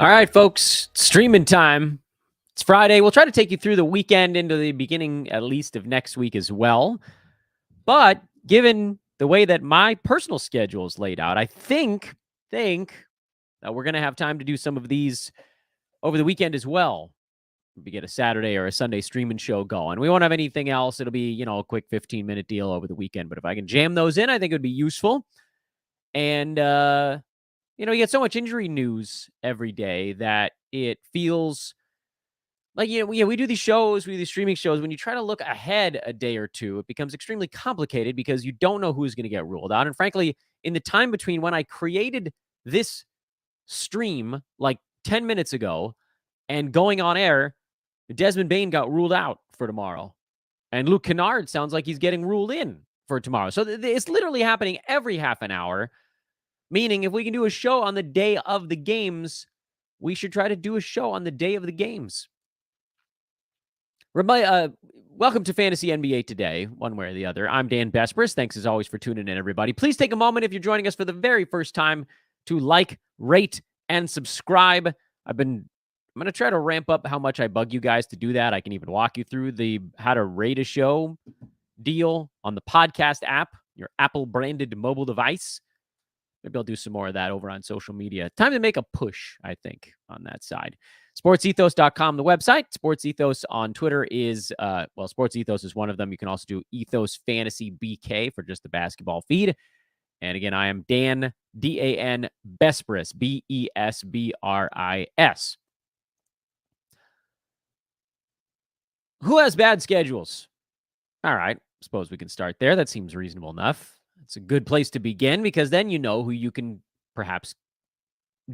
All right, folks, streaming time. It's Friday. We'll try to take you through the weekend into the beginning, at least, of next week as well. But given the way that my personal schedule is laid out, I think that we're going to have time to do some of these over the weekend as well. We get a Saturday or a Sunday streaming show going. We won't have anything else. It'll be, a quick 15-minute deal over the weekend. But if I can jam those in, I think it would be useful. And, you get so much injury news every day that it feels like, we do these shows, we do these streaming shows. When you try to look ahead a day or two, it becomes extremely complicated because you don't know who's going to get ruled out. And frankly, in the time between when I created this stream like 10 minutes ago and going on air, Desmond Bain got ruled out for tomorrow. And Luke Kennard sounds like he's getting ruled in for tomorrow. So it's literally happening every half an hour. Meaning, if we can do a show on the day of the games, we should try to do a show on the day of the games. Welcome to Fantasy NBA Today, one way or the other. I'm Dan Besbris. Thanks, as always, for tuning in, everybody. Please take a moment, if you're joining us for the very first time, to like, rate, and subscribe. I'm going to try to ramp up how much I bug you guys to do that. I can even walk you through the how to rate a show deal on the podcast app, your Apple-branded mobile device. Maybe I'll do some more of that over on social media. Time to make a push, I think, on that side. SportsEthos.com, the website. Sports Ethos on Twitter is, Sports Ethos is one of them. You can also do Ethos Fantasy BK for just the basketball feed. And again, I am Dan, D-A-N, Besbris, B-E-S-B-R-I-S. Who has bad schedules? All right, suppose we can start there. That seems reasonable enough. It's a good place to begin because then you know who you can perhaps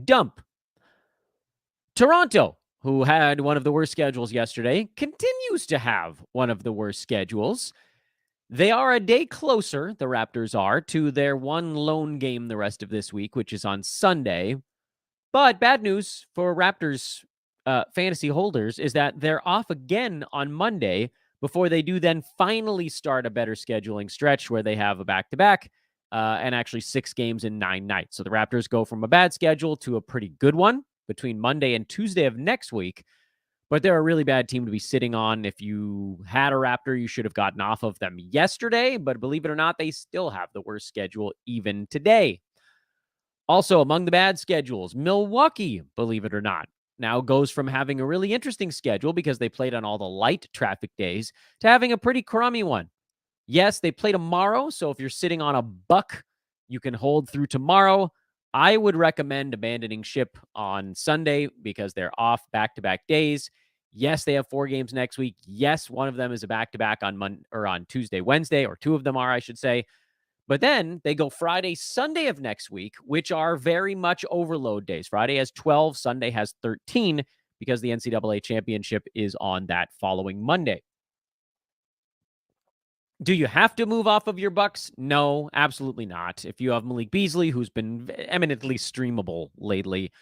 dump. Toronto, who had one of the worst schedules yesterday, continues to have one of the worst schedules. They are a day closer, the Raptors are, to their one lone game the rest of this week, which is on Sunday. But bad news for Raptors fantasy holders is that they're off again on Monday before they do then finally start a better scheduling stretch where they have a back-to-back and actually 6 games in 9 nights. So the Raptors go from a bad schedule to a pretty good one between Monday and Tuesday of next week. But they're a really bad team to be sitting on. If you had a Raptor, you should have gotten off of them yesterday. But believe it or not, they still have the worst schedule even today. Also, among the bad schedules, Milwaukee, believe it or not, now goes from having a really interesting schedule because they played on all the light traffic days to having a pretty crummy one. Yes, they play tomorrow, so if you're sitting on a buck, you can hold through tomorrow. I would recommend abandoning ship on Sunday because they're off back-to-back days. Yes, they have 4 games next week. Yes, one of them is a back-to-back on Tuesday, Wednesday, or 2 of them are, I should say. But then they go Friday, Sunday of next week, which are very much overload days. Friday has 12, Sunday has 13 because the NCAA championship is on that following Monday. Do you have to move off of your Bucks? No, absolutely not. If you have Malik Beasley, who's been eminently streamable lately,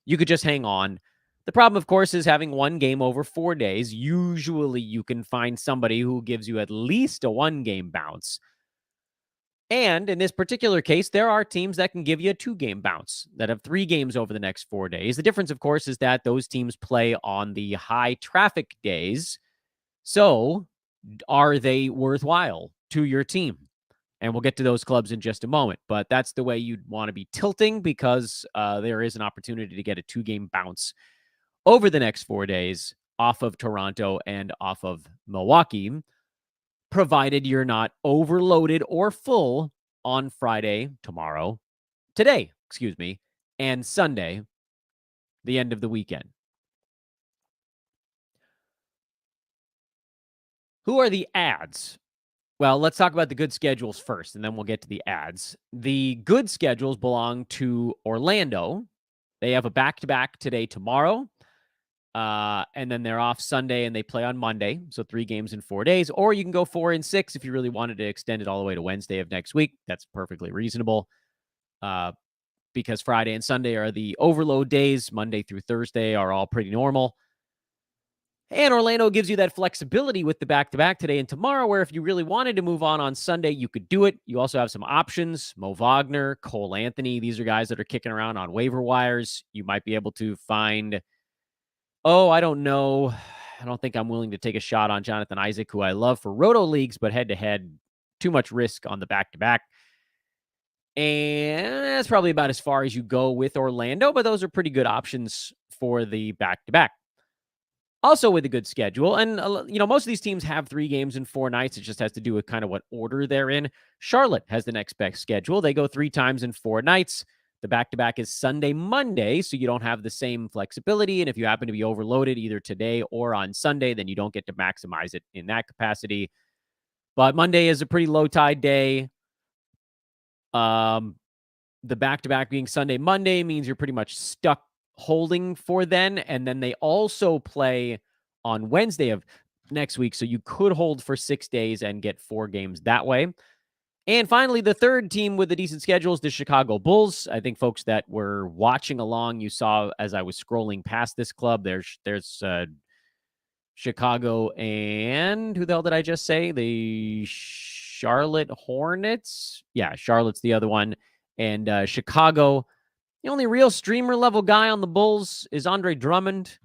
you could just hang on. The problem, of course, is having one game over 4 days. Usually you can find somebody who gives you at least a 1-game bounce. And in this particular case, there are teams that can give you a 2-game bounce that have 3 games over the next 4 days. The difference, of course, is that those teams play on the high traffic days. So are they worthwhile to your team? And we'll get to those clubs in just a moment. But that's the way you'd want to be tilting because there is an opportunity to get a 2-game bounce over the next 4 days off of Toronto and off of Milwaukee, provided you're not overloaded or full on today, and Sunday, the end of the weekend. Who are the ads? Well, let's talk about the good schedules first, and then we'll get to the ads. The good schedules belong to Orlando. They have a back-to-back today, tomorrow. And then they're off Sunday and they play on Monday. So 3 games in 4 days, or you can go 4 and 6 if you really wanted to extend it all the way to Wednesday of next week. That's perfectly reasonable. Because Friday and Sunday are the overload days. Monday through Thursday are all pretty normal. And Orlando gives you that flexibility with the back-to-back today and tomorrow, where if you really wanted to move on Sunday, you could do it. You also have some options. Mo Wagner, Cole Anthony. These are guys that are kicking around on waiver wires. You might be able to find, I don't know. I don't think I'm willing to take a shot on Jonathan Isaac, who I love for roto leagues, but head-to-head, too much risk on the back-to-back. And that's probably about as far as you go with Orlando, but those are pretty good options for the back-to-back. Also with a good schedule, and most of these teams have 3 games in 4 nights. It just has to do with kind of what order they're in. Charlotte has the next best schedule. They go 3 times in 4 nights. The back-to-back is Sunday, Monday, so you don't have the same flexibility. And if you happen to be overloaded either today or on Sunday, then you don't get to maximize it in that capacity. But Monday is a pretty low-tide day. The back-to-back being Sunday, Monday means you're pretty much stuck holding for then. And then they also play on Wednesday of next week. So you could hold for 6 days and get 4 games that way. And finally, the third team with a decent schedule is the Chicago Bulls. I think folks that were watching along, you saw as I was scrolling past this club, there's Chicago and who the hell did I just say? The Charlotte Hornets. Yeah, Charlotte's the other one. And Chicago, the only real streamer level guy on the Bulls is Andre Drummond.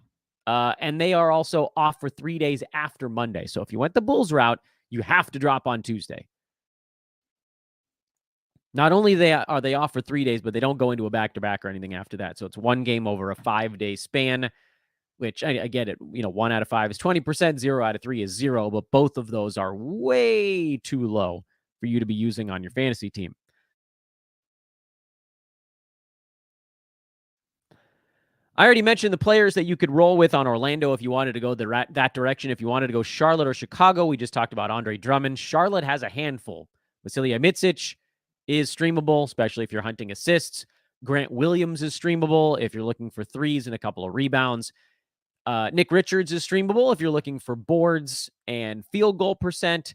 And they are also off for 3 days after Monday. So if you went the Bulls route, you have to drop on Tuesday. Not only are they off for 3 days, but they don't go into a back-to-back or anything after that. So it's 1 game over a 5-day span, which I get it. 1 out of 5 is 20%, 0 out of 3 is 0, but both of those are way too low for you to be using on your fantasy team. I already mentioned the players that you could roll with on Orlando if you wanted to go that direction. If you wanted to go Charlotte or Chicago, we just talked about Andre Drummond. Charlotte has a handful. Vasilija Micic is streamable, especially if you're hunting assists. Grant Williams is streamable if you're looking for threes and a couple of rebounds. Nick Richards is streamable if you're looking for boards and field goal percent.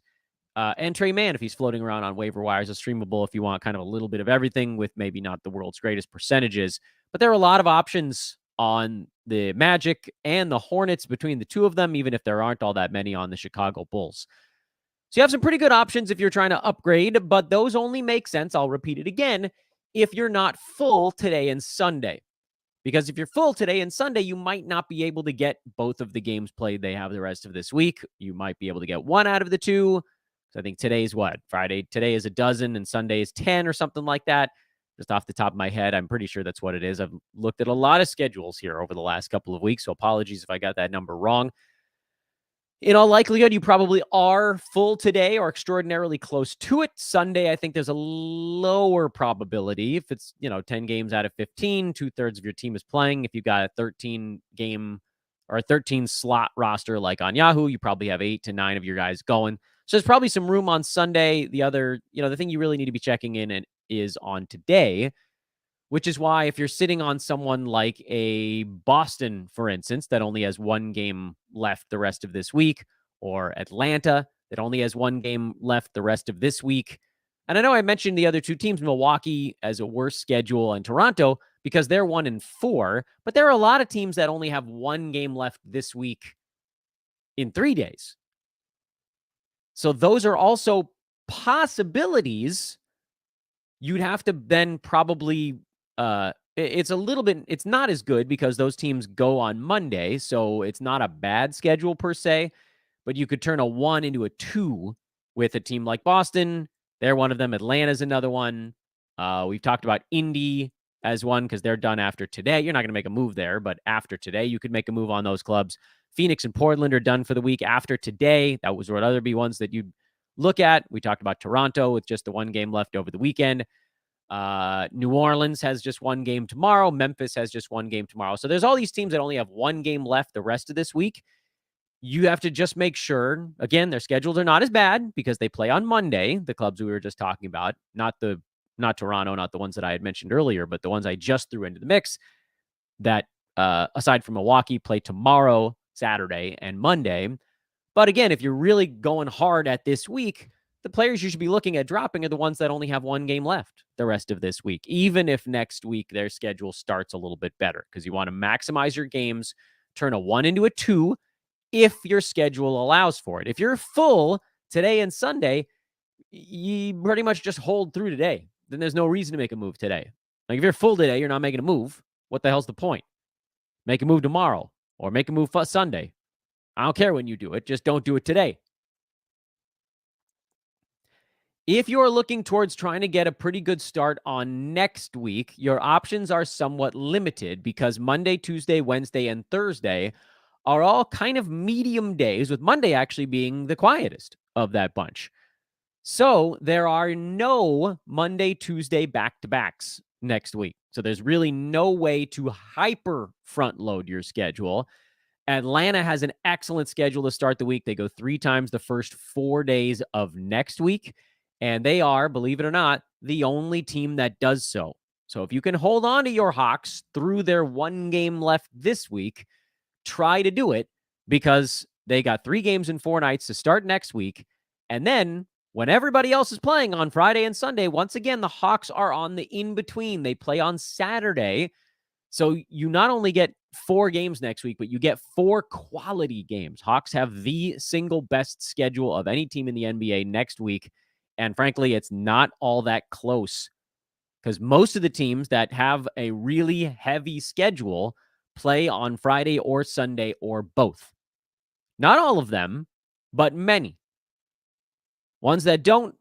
And Trey Mann, if he's floating around on waiver wires, is streamable if you want kind of a little bit of everything with maybe not the world's greatest percentages. But there are a lot of options on the Magic and the Hornets between the two of them, even if there aren't all that many on the Chicago Bulls. So you have some pretty good options if you're trying to upgrade, but those only make sense, I'll repeat it again, if you're not full today and Sunday. Because if you're full today and Sunday, you might not be able to get both of the games played they have the rest of this week. You might be able to get 1 out of the 2. So I think today's what? Friday. Today is a dozen and Sunday is 10 or something like that. Just off the top of my head, I'm pretty sure that's what it is. I've looked at a lot of schedules here over the last couple of weeks, so apologies if I got that number wrong. In all likelihood, you probably are full today or extraordinarily close to it. Sunday, I think there's a lower probability. If it's, 10 games out of 15, 2/3 of your team is playing. If you've got a 13 game or a 13 slot roster like on Yahoo, you probably have 8 to 9 of your guys going. So there's probably some room on Sunday. The other, the thing you really need to be checking in is on today, which is why if you're sitting on someone like a Boston, for instance, that only has 1 game left the rest of this week, or Atlanta that only has 1 game left the rest of this week. And I know I mentioned the other 2 teams, Milwaukee as a worse schedule and Toronto, because they're 1-4, but there are a lot of teams that only have 1 game left this week in 3 days. So those are also possibilities. You'd have to then probably, it's not as good because those teams go on Monday. So it's not a bad schedule per se, but you could turn a 1 into a 2 with a team like Boston. They're one of them. Atlanta's another one. We've talked about Indy as one because they're done after today. You're not going to make a move there, but after today, you could make a move on those clubs. Phoenix and Portland are done for the week after today. That was what other be ones that you'd look at. We talked about Toronto with just the 1 game left over the weekend. New Orleans has just 1 game tomorrow. Memphis has just 1 game tomorrow. So there's all these teams that only have 1 game left the rest of this week. You have to just make sure, again, their schedules are not as bad because they play on Monday, the clubs we were just talking about, not Toronto, not the ones that I had mentioned earlier, but the ones I just threw into the mix that, aside from Milwaukee, play tomorrow, Saturday, and Monday. But again, if you're really going hard at this week, the players you should be looking at dropping are the ones that only have 1 game left the rest of this week, even if next week their schedule starts a little bit better, because you want to maximize your games, turn a 1 into a 2, if your schedule allows for it. If you're full today and Sunday, you pretty much just hold through today. Then there's no reason to make a move today. Like if you're full today, you're not making a move. What the hell's the point? Make a move tomorrow or make a move Sunday. I don't care when you do it. Just don't do it today. If you're looking towards trying to get a pretty good start on next week, your options are somewhat limited because Monday, Tuesday, Wednesday, and Thursday are all kind of medium days, with Monday actually being the quietest of that bunch. So there are no Monday, Tuesday back-to-backs next week. So there's really no way to hyper front load your schedule. Atlanta has an excellent schedule to start the week. They go 3 times the first 4 days of next week, and they are, believe it or not, the only team that does so. So if you can hold on to your Hawks through their 1 game left this week, try to do it, because they got 3 games in 4 nights to start next week. And then when everybody else is playing on Friday and Sunday, once again, the Hawks are on the in-between. They play on Saturday. So you not only get 4 games next week, but you get 4 quality games. Hawks have the single best schedule of any team in the NBA next week. And frankly, it's not all that close, because most of the teams that have a really heavy schedule play on Friday or Sunday or both. Not all of them, but many. Ones that don't,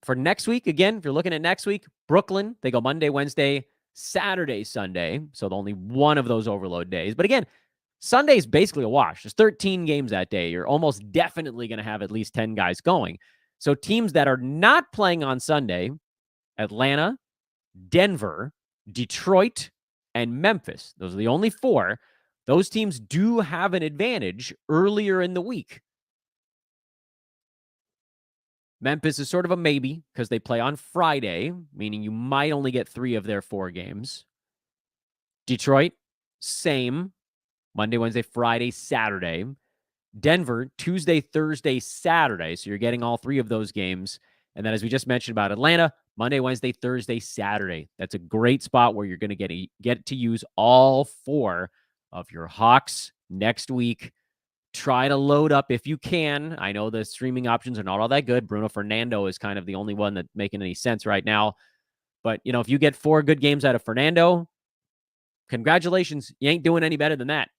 for next week, again, if you're looking at next week, Brooklyn, they go Monday, Wednesday, Saturday, Sunday. So only one of those overload days. But again, Sunday is basically a wash. There's 13 games that day. You're almost definitely going to have at least 10 guys going. So teams that are not playing on Sunday, Atlanta, Denver, Detroit, and Memphis, those are the only 4. Those teams do have an advantage earlier in the week. Memphis is sort of a maybe because they play on Friday, meaning you might only get 3 of their 4 games. Detroit, same. Monday, Wednesday, Friday, Saturday. Denver, Tuesday, Thursday, Saturday. So you're getting all 3 of those games. And then, as we just mentioned about Atlanta, Monday, Wednesday, Thursday, Saturday. That's a great spot where you're going to get to use all 4 of your Hawks next week. Try to load up if you can. I know the streaming options are not all that good. Bruno Fernando is kind of the only one that's making any sense right now. But, if you get 4 good games out of Fernando, congratulations. You ain't doing any better than that.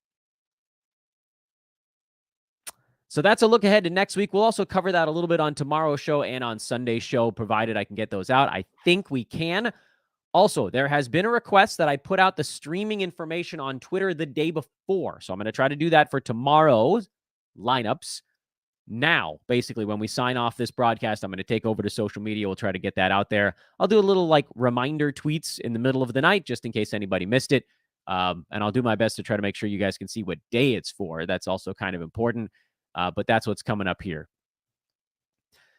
So that's a look ahead to next week. We'll also cover that a little bit on tomorrow's show and on Sunday's show, provided I can get those out. I think we can. Also, there has been a request that I put out the streaming information on Twitter the day before. So I'm going to try to do that for tomorrow's lineups. Now, basically, when we sign off this broadcast, I'm going to take over to social media. We'll try to get that out there. I'll do a little reminder tweets in the middle of the night, just in case anybody missed it. And I'll do my best to try to make sure you guys can see what day it's for. That's also kind of important. But that's what's coming up here.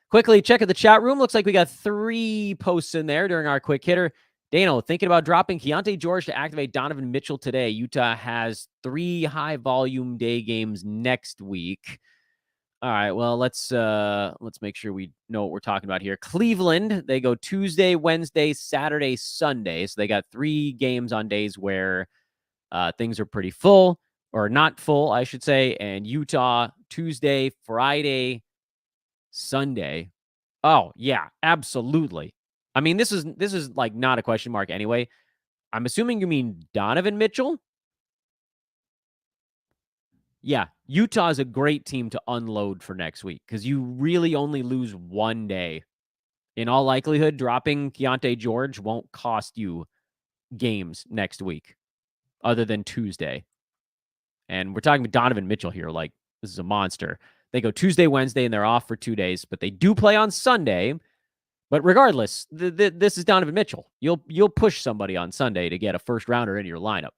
Quickly, check out the chat room. Looks like we got 3 posts in there during our quick hitter. Dano, thinking about dropping Keontae George to activate Donovan Mitchell today. Utah has 3 high-volume day games next week. All right, well, let's make sure we know what we're talking about here. Cleveland, they go Tuesday, Wednesday, Saturday, Sunday. So they got 3 games on days where things are pretty full, or not full, I should say. And Utah, Tuesday, Friday, Sunday. Oh, yeah, absolutely. I mean, this is not a question mark anyway. I'm assuming you mean Donovan Mitchell? Yeah, Utah is a great team to unload for next week because you really only lose 1 day. In all likelihood, dropping Keontae George won't cost you games next week other than Tuesday. And we're talking about Donovan Mitchell here. This is a monster. They go Tuesday, Wednesday, and they're off for 2 days, but they do play on Sunday. But regardless, this is Donovan Mitchell. You'll push somebody on Sunday to get a first rounder into your lineup.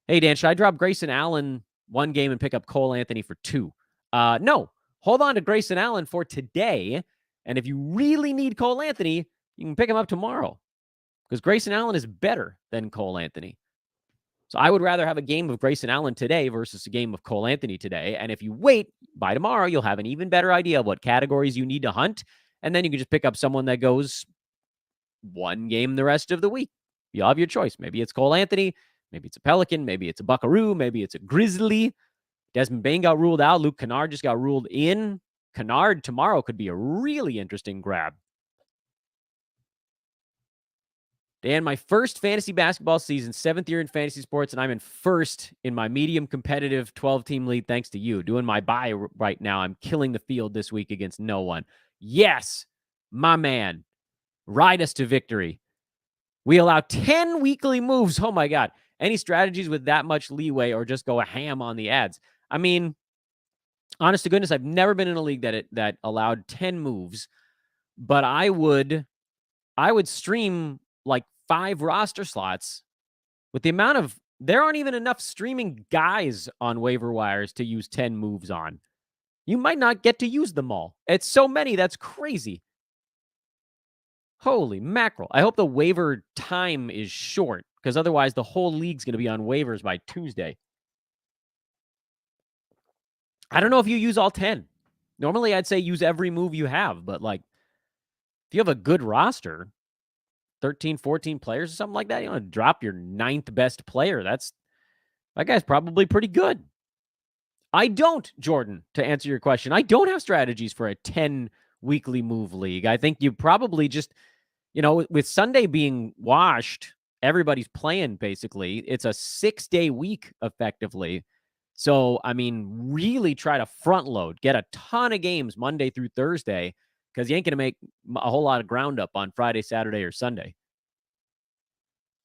Hey, Dan, should I drop Grayson Allen 1 game and pick up Cole Anthony for 2? No. Hold on to Grayson Allen for today. And if you really need Cole Anthony, you can pick him up tomorrow, because Grayson Allen is better than Cole Anthony. So I would rather have a game of Grayson Allen today versus a game of Cole Anthony today. And if you wait, by tomorrow, you'll have an even better idea of what categories you need to hunt. And then you can just pick up someone that goes 1 game the rest of the week. You'll have your choice. Maybe it's Cole Anthony. Maybe it's a Pelican. Maybe it's a Buckaroo. Maybe it's a Grizzly. Desmond Bain got ruled out. Luke Kennard just got ruled in. Kennard tomorrow could be a really interesting grab. Dan, my first fantasy basketball season, 7th year in fantasy sports, and I'm in first in my medium competitive 12-team league thanks to you. Doing my bye right now. I'm killing the field this week against no one. Yes, my man. Ride us to victory. We allow 10 weekly moves. Oh, my God. Any strategies with that much leeway or just go a ham on the ads? I mean, honest to goodness, I've never been in a league that allowed 10 moves, but I would stream like 5 roster slots with the amount of, there aren't even enough streaming guys on waiver wires to use 10 moves on. You might not get to use them all. It's so many. That's crazy. Holy mackerel. I hope the waiver time is short because otherwise the whole league's going to be on waivers by Tuesday. I don't know if you use all 10. Normally I'd say use every move you have, but like if you have a good roster, 13, 14 players or something like that, you want to drop your 9th best player. That guy's probably pretty good. I don't, Jordan, to answer your question. I don't have strategies for a 10 weekly move league. I think you probably just, with Sunday being washed, everybody's playing basically. It's a 6-day week effectively. So, I mean, really try to front load, get a ton of games Monday through Thursday because you ain't going to make a whole lot of ground up on Friday, Saturday, or Sunday.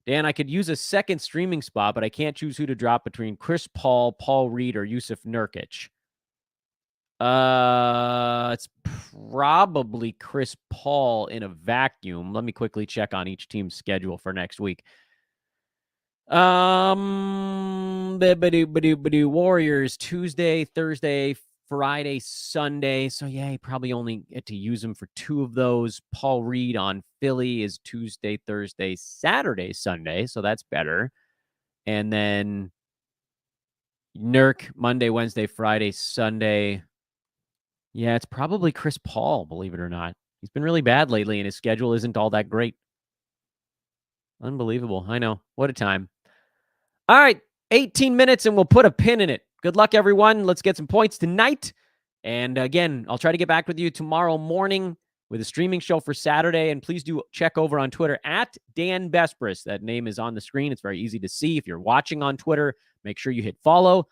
Dan, I could use a second streaming spot, but I can't choose who to drop between Chris Paul, Paul Reed, or Yusuf Nurkic. It's probably Chris Paul in a vacuum. Let me quickly check on each team's schedule for next week. Warriors Tuesday, Thursday, Friday, Sunday. So yeah, you probably only get to use them for 2 of those. Paul Reed on Philly is Tuesday, Thursday, Saturday, Sunday. So that's better. And then Nurk Monday, Wednesday, Friday, Sunday. Yeah, it's probably Chris Paul, believe it or not. He's been really bad lately and his schedule isn't all that great. Unbelievable. I know. What a time. All right, 18 minutes and we'll put a pin in it. Good luck, everyone. Let's get some points tonight. And again, I'll try to get back with you tomorrow morning with a streaming show for Saturday. And please do check over on Twitter at Dan Bespris. That name is on the screen. It's very easy to see. If you're watching on Twitter, make sure you hit follow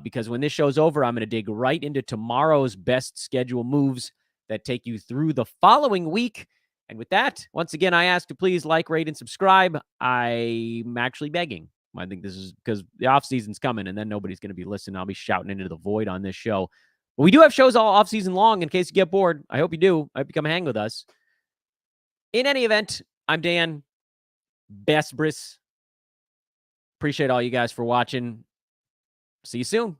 because when this show's over, I'm going to dig right into tomorrow's best schedule moves that take you through the following week. And with that, once again, I ask to please like, rate, and subscribe. I'm actually begging. I think this is because the off season's coming and then nobody's going to be listening. I'll be shouting into the void on this show. But we do have shows all off season long in case you get bored. I hope you do. I hope you come hang with us. In any event, I'm Dan Bespris. Appreciate all you guys for watching. See you soon.